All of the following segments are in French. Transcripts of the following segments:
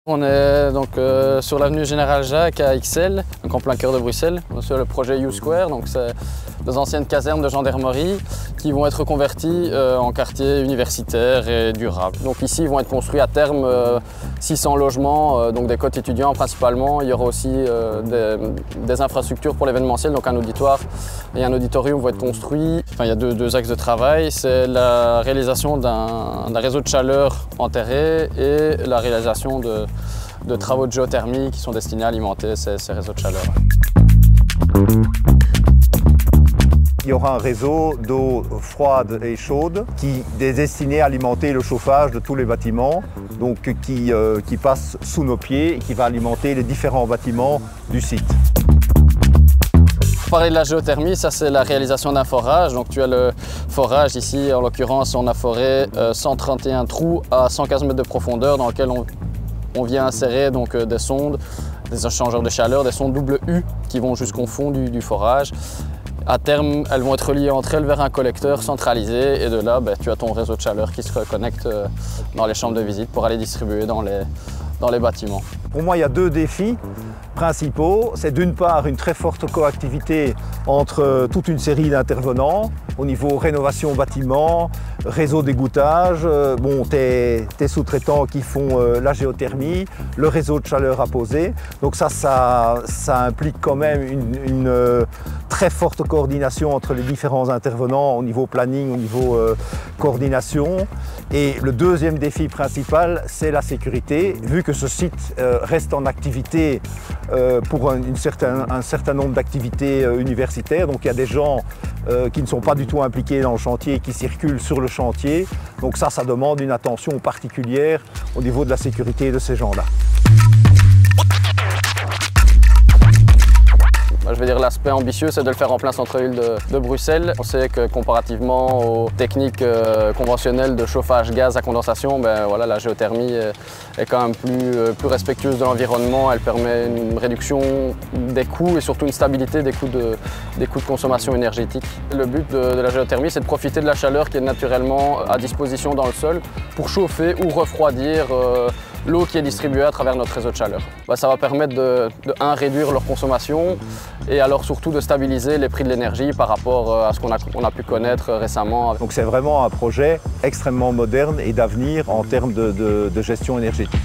On est donc sur l'avenue Général Jacques à Ixelles, donc en plein cœur de Bruxelles, sur le projet U-Square. Donc c'est des anciennes casernes de gendarmerie qui vont être reconverties en quartier universitaire et durable. Donc ici, ils vont être construits à terme 600 logements, donc des cotes étudiants principalement. Il y aura aussi des infrastructures pour l'événementiel, donc un auditoire et un auditorium vont être construits. Enfin, il y a deux axes de travail, c'est la réalisation d'un réseau de chaleur enterré et la réalisation de travaux de géothermie qui sont destinés à alimenter ces réseaux de chaleur. Il y aura un réseau d'eau froide et chaude qui est destiné à alimenter le chauffage de tous les bâtiments, donc qui passe sous nos pieds et qui va alimenter les différents bâtiments du site. Pour parler de la géothermie, ça c'est la réalisation d'un forage. Donc tu as le forage ici, en l'occurrence on a foré 131 trous à 115 mètres de profondeur dans lequel on vient insérer donc, des sondes, des échangeurs de chaleur, des sondes double U qui vont jusqu'au fond du forage. À terme, elles vont être reliées entre elles vers un collecteur centralisé et de là, tu as ton réseau de chaleur qui se reconnecte dans les chambres de visite pour aller distribuer dans les bâtiments. Pour moi, il y a deux défis principaux. C'est d'une part une très forte coactivité entre toute une série d'intervenants au niveau rénovation bâtiment, réseau d'égouttage, tes sous-traitants qui font la géothermie, le réseau de chaleur à poser. Donc ça implique quand même une très forte coordination entre les différents intervenants au niveau planning, au niveau coordination. Et le deuxième défi principal, c'est la sécurité. Vu que ce site reste en activité pour un certain nombre d'activités universitaires, donc il y a des gens qui ne sont pas du tout impliqués dans le chantier et qui circulent sur le chantier. Donc ça demande une attention particulière au niveau de la sécurité de ces gens-là. Je veux dire, l'aspect ambitieux, c'est de le faire en plein centre-ville de Bruxelles. On sait que comparativement aux techniques conventionnelles de chauffage gaz à condensation, voilà, la géothermie est quand même plus respectueuse de l'environnement. Elle permet une réduction des coûts et surtout une stabilité des coûts de consommation énergétique. Le but de la géothermie, c'est de profiter de la chaleur qui est naturellement à disposition dans le sol pour chauffer ou refroidir l'eau qui est distribuée à travers notre réseau de chaleur. Ça va permettre de réduire leur consommation et alors surtout de stabiliser les prix de l'énergie par rapport à ce qu'on a pu connaître récemment. Donc c'est vraiment un projet extrêmement moderne et d'avenir en termes de gestion énergétique.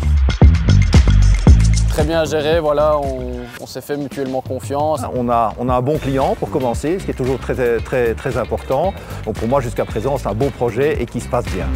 Très bien géré, voilà, on s'est fait mutuellement confiance. On a un bon client pour commencer, ce qui est toujours très important. Donc pour moi jusqu'à présent c'est un bon projet et qui se passe bien.